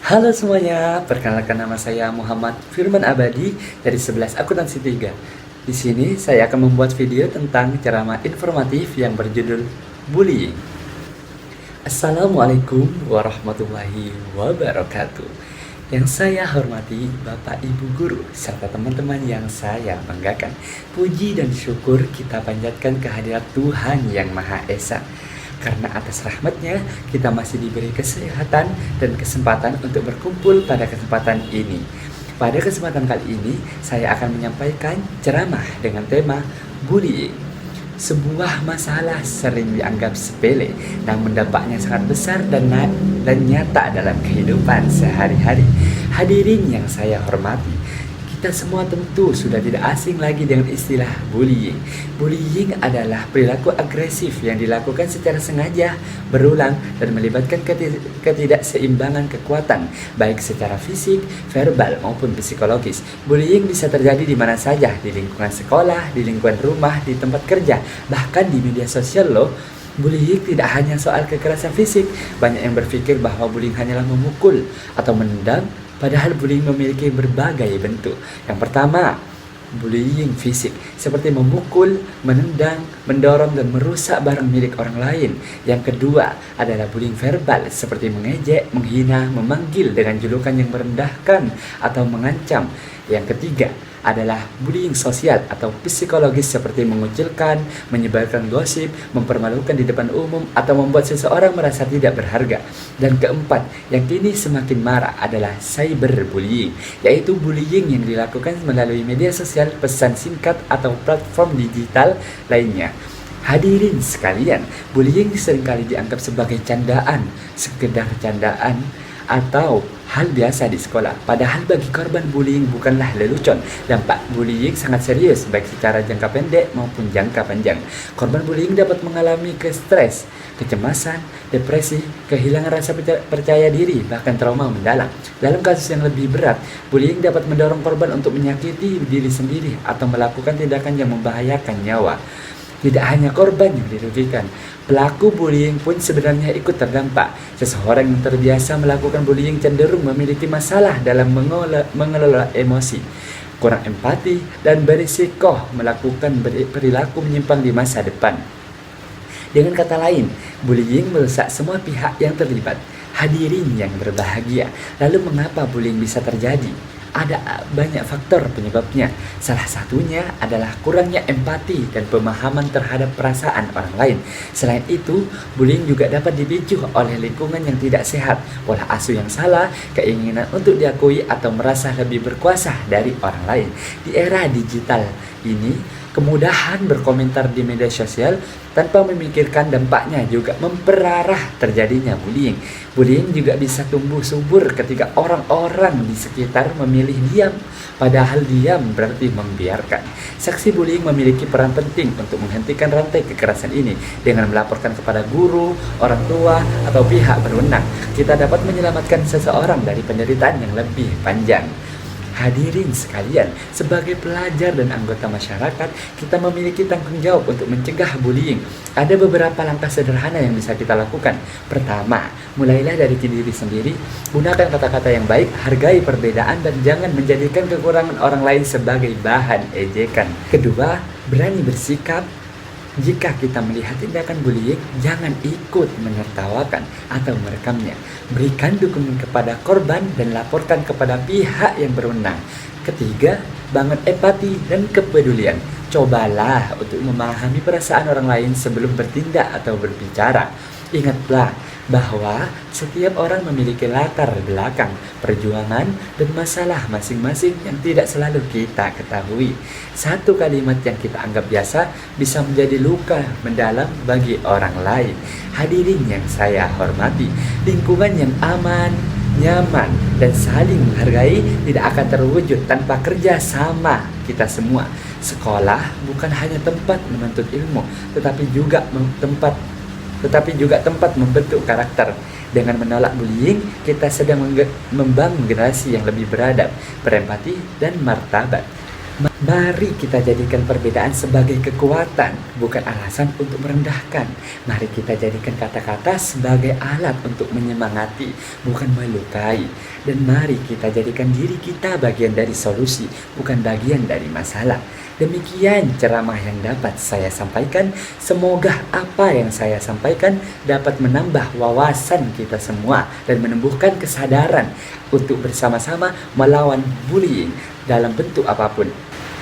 Halo semuanya, perkenalkan nama saya Muhammad Firman Abadi dari 11 Akuntansi 3. Di sini saya akan membuat video tentang ceramah informatif yang berjudul Bullying. Assalamualaikum warahmatullahi wabarakatuh. Yang saya hormati Bapak Ibu Guru serta teman-teman yang saya banggakan. Puji dan syukur kita panjatkan kehadirat Tuhan Yang Maha Esa. Karena atas rahmatnya kita masih diberi kesehatan dan kesempatan untuk berkumpul pada kesempatan ini. Pada kesempatan kali ini saya akan menyampaikan ceramah dengan tema bullying. Sebuah masalah sering dianggap sepele, namun dampaknya sangat besar dan nyata dalam kehidupan sehari-hari. Hadirin yang saya hormati, kita semua tentu sudah tidak asing lagi dengan istilah bullying. Bullying adalah perilaku agresif yang dilakukan secara sengaja, berulang, dan melibatkan ketidakseimbangan kekuatan, baik secara fisik, verbal, maupun psikologis. Bullying bisa terjadi di mana saja, di lingkungan sekolah, di lingkungan rumah, di tempat kerja, bahkan di media sosial loh. Bullying tidak hanya soal kekerasan fisik. Banyak yang berpikir bahwa bullying hanyalah memukul atau menendang, padahal bullying memiliki berbagai bentuk. Yang pertama, bullying fisik, seperti memukul, menendang, mendorong, dan merusak barang milik orang lain. Yang kedua adalah bullying verbal, seperti mengejek, menghina, memanggil dengan julukan yang merendahkan atau mengancam. Yang ketiga adalah bullying sosial atau psikologis, seperti mengucilkan, menyebarkan gosip, mempermalukan di depan umum, atau membuat seseorang merasa tidak berharga. Dan keempat, yang kini semakin marak adalah cyberbullying, yaitu bullying yang dilakukan melalui media sosial, pesan singkat, atau platform digital lainnya. Hadirin sekalian, bullying seringkali dianggap sebagai candaan, sekedar candaan, atau hal biasa di sekolah. Padahal bagi korban bullying bukanlah lelucon. Dampak bullying sangat serius, baik secara jangka pendek maupun jangka panjang. Korban bullying dapat mengalami stres, kecemasan, depresi, kehilangan rasa percaya diri, bahkan trauma mendalam. Dalam kasus yang lebih berat, bullying dapat mendorong korban untuk menyakiti diri sendiri atau melakukan tindakan yang membahayakan nyawa. Tidak hanya korban yang dirugikan, pelaku bullying pun sebenarnya ikut terdampak. Seseorang yang terbiasa melakukan bullying cenderung memiliki masalah dalam mengelola emosi, kurang empati, dan berisiko melakukan perilaku menyimpang di masa depan. Dengan kata lain, bullying merusak semua pihak yang terlibat. Hadirin yang berbahagia, lalu mengapa bullying bisa terjadi? Ada banyak faktor penyebabnya. Salah satunya adalah kurangnya empati dan pemahaman terhadap perasaan orang lain. Selain itu, bullying juga dapat dipicu oleh lingkungan yang tidak sehat, pola asuh yang salah, keinginan untuk diakui atau merasa lebih berkuasa dari orang lain. Di era digital ini, kemudahan berkomentar di media sosial tanpa memikirkan dampaknya juga memperparah terjadinya bullying. Bullying juga bisa tumbuh subur ketika orang-orang di sekitar memilih diam, padahal diam berarti membiarkan. Saksi bullying memiliki peran penting untuk menghentikan rantai kekerasan ini. Dengan melaporkan kepada guru, orang tua, atau pihak berwenang, kita dapat menyelamatkan seseorang dari penderitaan yang lebih panjang. Hadirin sekalian, sebagai pelajar dan anggota masyarakat, kita memiliki tanggung jawab untuk mencegah bullying. Ada beberapa langkah sederhana yang bisa kita lakukan. Pertama, mulailah dari diri sendiri. Gunakan kata-kata yang baik, hargai perbedaan, dan jangan menjadikan kekurangan orang lain sebagai bahan ejekan. Kedua, berani bersikap. Jika kita melihat tindakan bullying, jangan ikut menertawakan atau merekamnya. Berikan dukungan kepada korban dan laporkan kepada pihak yang berwenang. Ketiga, bangun empati dan kepedulian. Cobalah untuk memahami perasaan orang lain sebelum bertindak atau berbicara. Ingatlah bahwa setiap orang memiliki latar belakang, perjuangan, dan masalah masing-masing yang tidak selalu kita ketahui. Satu kalimat yang kita anggap biasa bisa menjadi luka mendalam bagi orang lain. Hadirin yang saya hormati, lingkungan yang aman, nyaman, dan saling menghargai tidak akan terwujud tanpa kerja sama kita semua. Sekolah bukan hanya tempat menuntut ilmu, tetapi juga tempat membentuk karakter. Dengan menolak bullying, kita sedang membangun generasi yang lebih beradab, berempati, dan martabat. Mari kita jadikan perbedaan sebagai kekuatan, bukan alasan untuk merendahkan. Mari kita jadikan kata-kata sebagai alat untuk menyemangati, bukan melukai. Dan mari kita jadikan diri kita bagian dari solusi, bukan bagian dari masalah. Demikian ceramah yang dapat saya sampaikan. Semoga apa yang saya sampaikan dapat menambah wawasan kita semua dan menumbuhkan kesadaran untuk bersama-sama melawan bullying dalam bentuk apapun.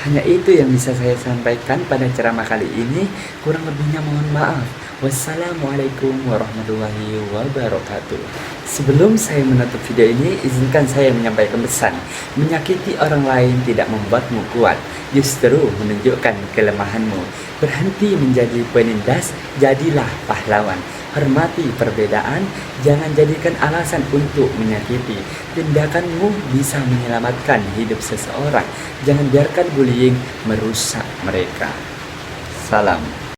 Hanya itu yang bisa saya sampaikan pada ceramah kali ini. Kurang lebihnya mohon maaf. Wassalamualaikum warahmatullahi wabarakatuh. Sebelum saya menutup video ini, izinkan saya menyampaikan pesan. Menyakiti orang lain tidak membuatmu kuat, justru menunjukkan kelemahanmu. Berhenti menjadi penindas, jadilah pahlawan. Hormati perbedaan, jangan jadikan alasan untuk menyakiti. Tindakanmu bisa menyelamatkan hidup seseorang. Jangan biarkan bullying merusak mereka. Salam.